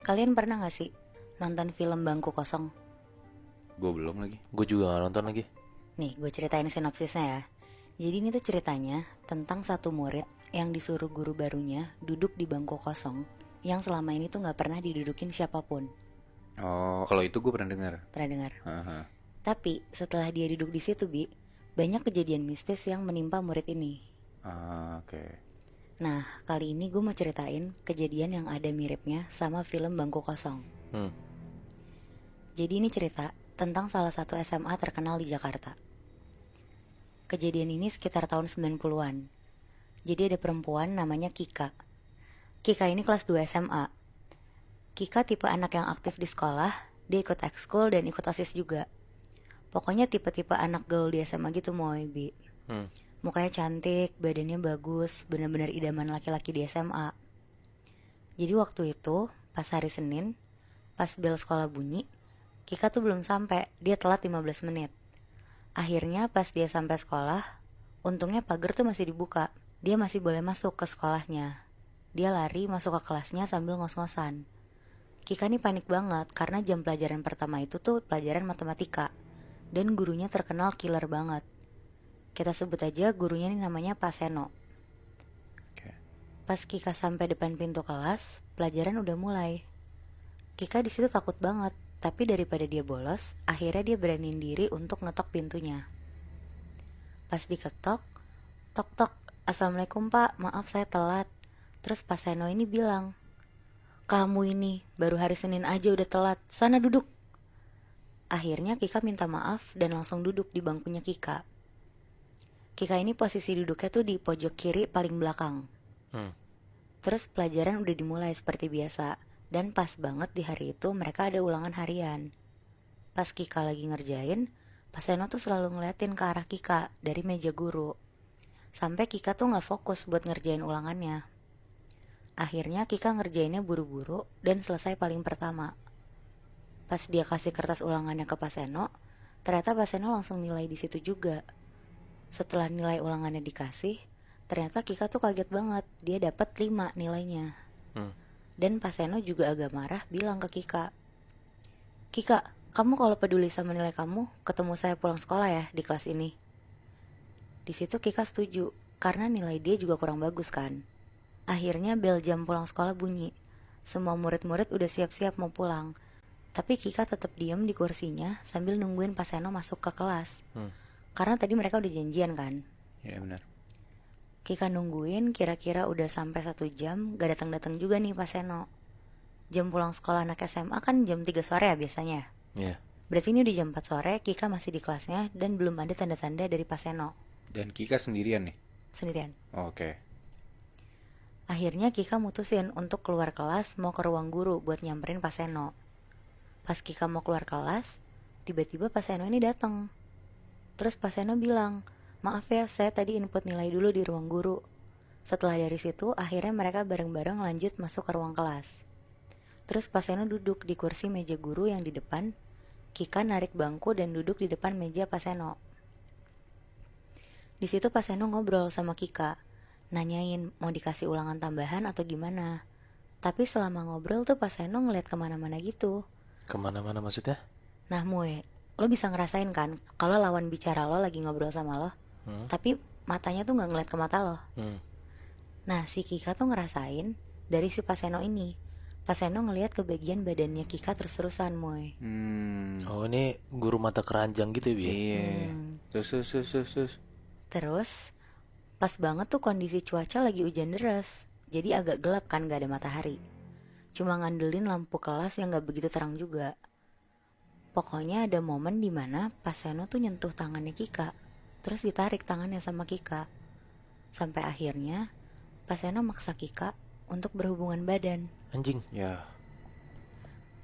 Kalian pernah gak sih nonton film Bangku Kosong? Gue belum lagi. Gue juga gak nonton lagi. Nih, gue ceritain sinopsisnya ya. Jadi ini tuh ceritanya tentang satu murid yang disuruh guru barunya duduk di bangku kosong yang selama ini tuh gak pernah didudukin siapapun. Oh, kalau itu gue pernah dengar. Pernah dengar? Haha. Tapi setelah dia duduk di situ, banyak kejadian mistis yang menimpa murid ini. Oke. Nah, kali ini gue mau ceritain kejadian yang ada miripnya sama film Bangku Kosong. Hmm. Jadi ini cerita tentang salah satu SMA terkenal di Jakarta. Kejadian ini sekitar tahun 90-an. Jadi ada perempuan namanya Kika. Kika ini kelas 2 SMA. Kika tipe anak yang aktif di sekolah, dia ikut ekskul dan ikut OSIS juga. Pokoknya tipe-tipe anak gaul di SMA gitu Moy, Bi. Mukanya cantik, badannya bagus, benar-benar idaman laki-laki di SMA. Jadi waktu itu, pas hari Senin, pas bel sekolah bunyi, Kika tuh belum sampai, dia telat 15 menit. Akhirnya pas dia sampai sekolah, untungnya pagar tuh masih dibuka. Dia masih boleh masuk ke sekolahnya. Dia lari masuk ke kelasnya sambil ngos-ngosan. Kika nih panik banget karena jam pelajaran pertama itu tuh pelajaran matematika. Dan gurunya terkenal killer banget. Kita sebut aja gurunya nih namanya Pak Seno. Oke. Pas Kika sampai depan pintu kelas, pelajaran udah mulai. Kika di situ takut banget, tapi daripada dia bolos, akhirnya dia beraniin diri untuk ngetok pintunya. Pas diketok, tok tok, assalamualaikum Pak, maaf saya telat. Terus Pak Seno ini bilang, kamu ini baru hari Senin aja udah telat, sana duduk. Akhirnya Kika minta maaf dan langsung duduk di bangkunya Kika. Kika ini posisi duduknya tuh di pojok kiri paling belakang. Terus pelajaran udah dimulai seperti biasa. Dan pas banget di hari itu mereka ada ulangan harian. Pas Kika lagi ngerjain, Pak Seno tuh selalu ngeliatin ke arah Kika dari meja guru. Sampai Kika tuh gak fokus buat ngerjain ulangannya. Akhirnya Kika ngerjainnya buru-buru dan selesai paling pertama. Pas dia kasih kertas ulangannya ke Pak Seno, ternyata Pak Seno langsung nilai di situ juga. Setelah nilai ulangannya dikasih, ternyata Kika tuh kaget banget, dia dapat 5 nilainya. Dan Pak Seno juga agak marah bilang ke Kika, Kika, kamu kalau peduli sama nilai kamu, ketemu saya pulang sekolah ya di kelas ini. Di situ Kika setuju, karena nilai dia juga kurang bagus kan. Akhirnya bel jam pulang sekolah bunyi. Semua murid-murid udah siap-siap mau pulang. Tapi Kika tetap diem di kursinya sambil nungguin Pak Seno masuk ke kelas. Karena tadi mereka udah janjian kan. Ya benar. Kika nungguin kira-kira udah sampai 1 jam, gak datang-datang juga nih Pak Seno. Jam pulang sekolah anak SMA kan jam 3 sore ya biasanya. Iya. Berarti ini udah jam 4 sore, Kika masih di kelasnya dan belum ada tanda-tanda dari Pak Seno. Dan Kika sendirian nih. Sendirian. Oke. Akhirnya Kika mutusin untuk keluar kelas mau ke ruang guru buat nyamperin Pak Seno. Pas Kika mau keluar kelas, tiba-tiba Pak Seno ini datang. Terus Pak Seno bilang, maaf ya saya tadi input nilai dulu di ruang guru. Setelah dari situ akhirnya mereka bareng-bareng lanjut masuk ke ruang kelas. Terus Pak Seno duduk di kursi meja guru yang di depan. Kika narik bangku dan duduk di depan meja Pak Seno. Di situ Pak Seno ngobrol sama Kika, nanyain mau dikasih ulangan tambahan atau gimana. Tapi selama ngobrol tuh Pak Seno ngeliat kemana-mana gitu. Kemana-mana maksudnya? Nah Mue, lo bisa ngerasain kan kalau lawan bicara lo lagi ngobrol sama lo, tapi matanya tuh gak ngeliat ke mata lo. Nah si Kika tuh ngerasain dari si Pak Seno ini. Pak Seno ngeliat ke bagian badannya Kika terus-terusan Mue. Oh ini guru mata keranjang gitu ya, Bi? Iya. Terus. Terus pas banget tuh kondisi cuaca lagi hujan deras, jadi agak gelap kan, gak ada matahari. Cuma ngandelin lampu kelas yang gak begitu terang juga. Pokoknya ada momen dimana Pak Seno tuh nyentuh tangannya Kika, terus ditarik tangannya sama Kika. Sampai akhirnya Pak Seno maksa Kika untuk berhubungan badan. Anjing. Ya.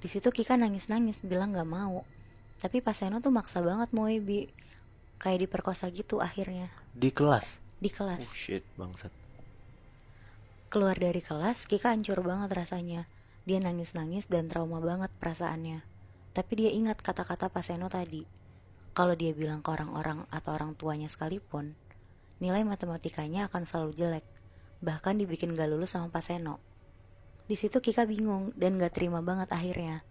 Di situ Kika nangis-nangis bilang gak mau. Tapi Pak Seno tuh maksa banget mau Bi. Kayak diperkosa gitu akhirnya. Di kelas? Di kelas. Oh shit. Bangsat. Keluar dari kelas, Kika hancur banget rasanya. Dia nangis-nangis dan trauma banget perasaannya. Tapi dia ingat kata-kata Pak Seno tadi. Kalau dia bilang ke orang-orang atau orang tuanya sekalipun, nilai matematikanya akan selalu jelek. Bahkan dibikin gak lulus sama Pak Seno. Di situ Kika bingung dan gak terima banget akhirnya.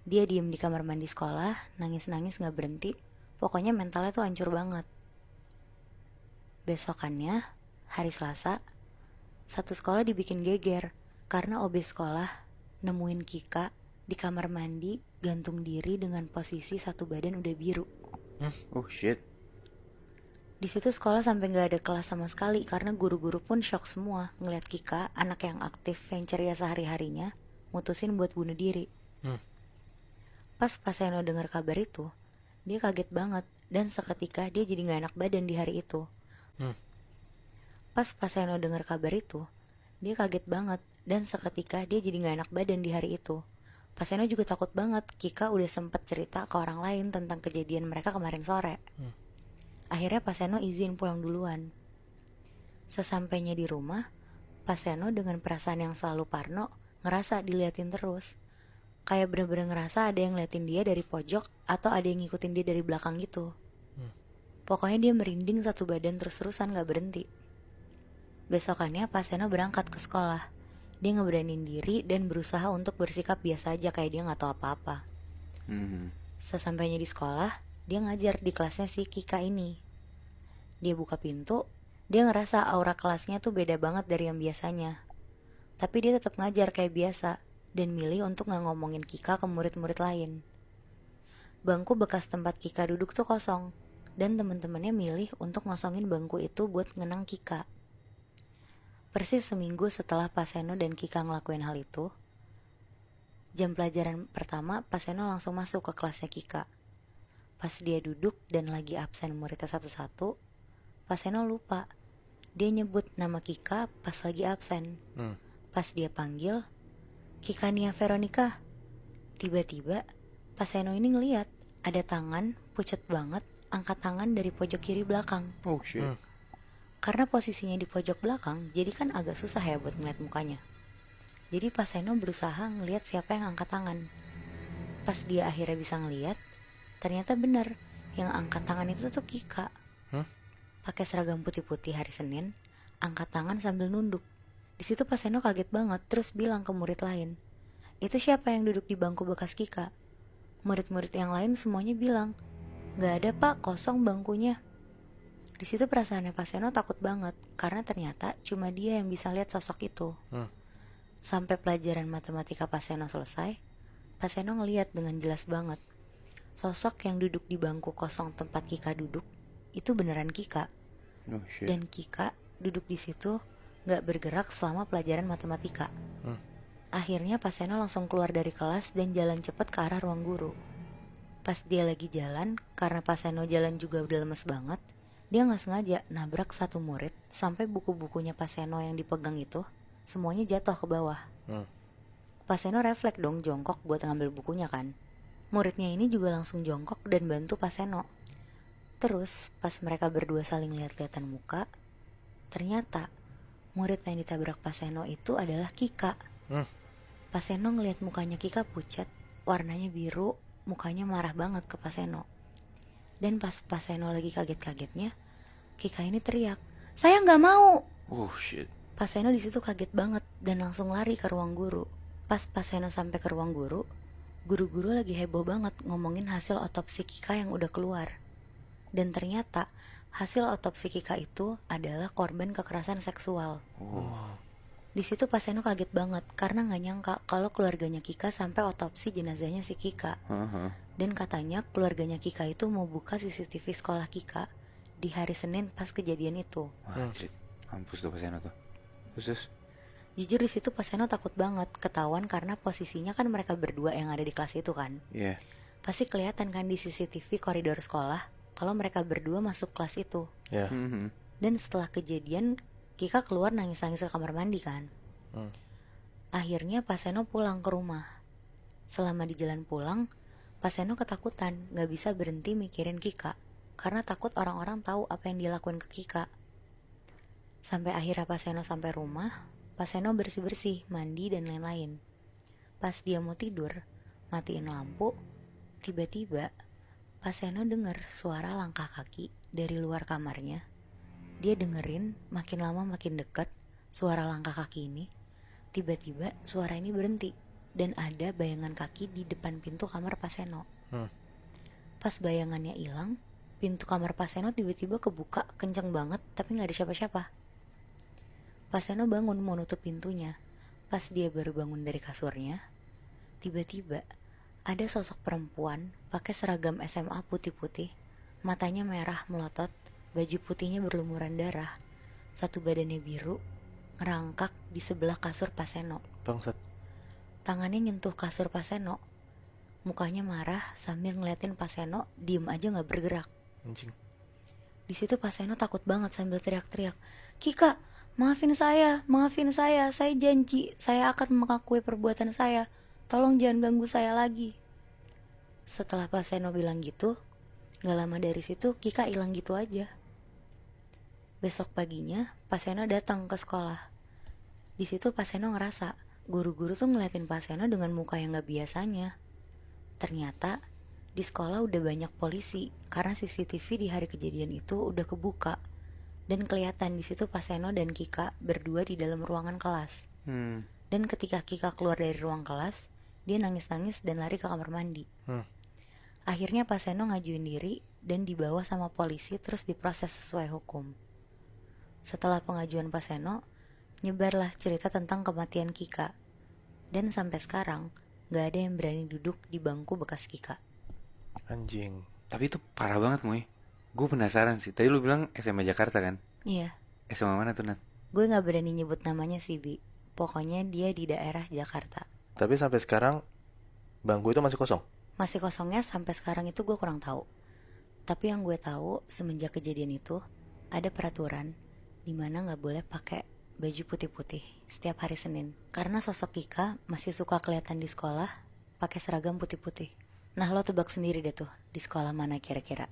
Dia diem di kamar mandi sekolah, nangis-nangis gak berhenti. Pokoknya mentalnya tuh hancur banget. Besokannya, hari Selasa, satu sekolah dibikin geger karena OB sekolah nemuin Kika di kamar mandi gantung diri dengan posisi satu badan udah biru. Oh shit. Di situ sekolah sampai nggak ada kelas sama sekali karena guru-guru pun shock semua ngeliat Kika, anak yang aktif yang ceria sehari-harinya, mutusin buat bunuh diri. Pas Paseno dengar kabar itu, dia kaget banget dan seketika dia jadi nggak enak badan di hari itu. Pas Paseno dengar kabar itu, dia kaget banget dan seketika dia jadi nggak enak badan di hari itu. Paseno juga takut banget. Kika udah sempet cerita ke orang lain tentang kejadian mereka kemarin sore. Akhirnya Paseno izin pulang duluan. Sesampainya di rumah, Paseno dengan perasaan yang selalu parno ngerasa diliatin terus. Kayak bener-bener ngerasa ada yang ngeliatin dia dari pojok atau ada yang ngikutin dia dari belakang gitu. Pokoknya dia merinding satu badan terus-terusan gak berhenti. Besokannya Paseno berangkat ke sekolah. Dia ngeberanin diri dan berusaha untuk bersikap biasa aja kayak dia gak tahu apa-apa. Sesampainya di sekolah, dia ngajar di kelasnya si Kika ini. Dia buka pintu, dia ngerasa aura kelasnya tuh beda banget dari yang biasanya. Tapi dia tetap ngajar kayak biasa dan milih untuk gak ngomongin Kika ke murid-murid lain. Bangku bekas tempat Kika duduk tuh kosong dan teman-temannya milih untuk ngosongin bangku itu buat ngenang Kika. Persis seminggu setelah Paseno dan Kika ngelakuin hal itu, jam pelajaran pertama Paseno langsung masuk ke kelasnya Kika. Pas dia duduk dan lagi absen muridnya satu-satu, Paseno lupa. Dia nyebut nama Kika pas lagi absen. Pas dia panggil, Kika Nia Veronica. Tiba-tiba Paseno ini ngeliat ada tangan pucet banget angkat tangan dari pojok kiri belakang. Oh shit. Karena posisinya di pojok belakang, jadi kan agak susah ya buat ngeliat mukanya. Jadi Paseno berusaha ngeliat siapa yang angkat tangan. Pas dia akhirnya bisa ngeliat, ternyata benar yang angkat tangan itu tuh Kika. Pakai seragam putih-putih hari Senin, angkat tangan sambil nunduk. Di situ Paseno kaget banget, terus bilang ke murid lain, itu siapa yang duduk di bangku bekas Kika? Murid-murid yang lain semuanya bilang, gak ada pak, kosong bangkunya. Di situ perasaannya Paseno takut banget karena ternyata cuma dia yang bisa lihat sosok itu. Sampai pelajaran matematika Paseno selesai, Paseno ngeliat dengan jelas banget sosok yang duduk di bangku kosong tempat Kika duduk itu beneran Kika. Oh shit. Dan Kika duduk di situ gak bergerak selama pelajaran matematika. Akhirnya Paseno langsung keluar dari kelas dan jalan cepat ke arah ruang guru. Pas dia lagi jalan, karena Paseno jalan juga udah lemes banget, dia gak sengaja nabrak satu murid sampai buku-bukunya Paseno yang dipegang itu semuanya jatuh ke bawah. Paseno refleks dong jongkok buat ngambil bukunya kan. Muridnya ini juga langsung jongkok dan bantu Paseno. Terus pas mereka berdua saling lihat-lihatan muka, ternyata murid yang ditabrak Paseno itu adalah Kika. Paseno ngelihat mukanya Kika pucat, warnanya biru, mukanya marah banget ke Paseno. Dan pas Paseno lagi kaget-kagetnya, Kika ini teriak, "Saya nggak mau!" Oh shit. Paseno di situ kaget banget dan langsung lari ke ruang guru. Pas Paseno sampai ke ruang guru, guru-guru lagi heboh banget ngomongin hasil otopsi Kika yang udah keluar. Dan ternyata hasil otopsi Kika itu adalah korban kekerasan seksual. Di situ Paseno kaget banget karena nggak nyangka kalau keluarganya Kika sampai otopsi jenazahnya si Kika. Dan katanya keluarganya Kika itu mau buka CCTV sekolah Kika di hari Senin pas kejadian itu. Wah, anjir. Mampus tuh Paseno tuh. Terus. Jujur di situ Paseno takut banget ketahuan karena posisinya kan mereka berdua yang ada di kelas itu kan. Iya. Pasti kelihatan kan di CCTV koridor sekolah kalau mereka berdua masuk kelas itu. Dan setelah kejadian Kika keluar nangis-nangis ke kamar mandi kan. Akhirnya Paseno pulang ke rumah. Selama di jalan pulang, Paseno ketakutan, gak bisa berhenti mikirin Kika karena takut orang-orang tahu apa yang dia lakuin ke Kika. Sampai akhirnya Paseno sampai rumah, Paseno bersih-bersih, mandi dan lain-lain. Pas dia mau tidur, matiin lampu, tiba-tiba Paseno dengar suara langkah kaki dari luar kamarnya. Dia dengerin makin lama makin dekat suara langkah kaki ini. Tiba-tiba suara ini berhenti dan ada bayangan kaki di depan pintu kamar Pak Seno. Pas bayangannya hilang, pintu kamar Pak Seno tiba-tiba kebuka kenceng banget tapi gak ada siapa-siapa. Pak Seno bangun mau nutup pintunya. Pas dia baru bangun dari kasurnya, tiba-tiba ada sosok perempuan pakai seragam SMA putih-putih, matanya merah melotot, baju putihnya berlumuran darah, satu badannya biru, ngerangkak di sebelah kasur Pak Seno. Bangsat. Tangannya nyentuh kasur Pak Seno. Mukanya marah sambil ngeliatin Pak Seno diem aja gak bergerak. Anjing. Di situ Pak Seno takut banget sambil teriak-teriak, "Kika, maafin saya janji saya akan mengakui perbuatan saya. Tolong jangan ganggu saya lagi." Setelah Pak Seno bilang gitu, gak lama dari situ Kika hilang gitu aja. Besok paginya Pak Seno datang ke sekolah. Di situ Pak Seno ngerasa guru-guru tuh ngeliatin Pak Seno dengan muka yang gak biasanya. Ternyata di sekolah udah banyak polisi karena CCTV di hari kejadian itu udah kebuka dan kelihatan di situ Pak Seno dan Kika berdua di dalam ruangan kelas. Dan ketika Kika keluar dari ruang kelas, dia nangis-nangis dan lari ke kamar mandi. Akhirnya Pak Seno ngajuin diri dan dibawa sama polisi terus diproses sesuai hukum. Setelah pengajuan Pak Seno, nyebarlah cerita tentang kematian Kika. Dan sampai sekarang, gak ada yang berani duduk di bangku bekas Kika. Anjing. Tapi itu parah banget, Moy. Gue penasaran sih. Tadi lu bilang SMA Jakarta kan? Iya, SMA mana tuh, Nat? gue gak berani nyebut namanya sih, Bi. Pokoknya dia di daerah Jakarta. Tapi sampai sekarang bangku itu masih kosong. Masih kosongnya sampai sekarang itu gue kurang tahu. Tapi yang gue tahu semenjak kejadian itu ada peraturan dimana gak boleh pakai baju putih-putih setiap hari Senin. Karena sosok Kika masih suka kelihatan di sekolah pakai seragam putih-putih. Nah lo tebak sendiri deh tuh di sekolah mana kira-kira.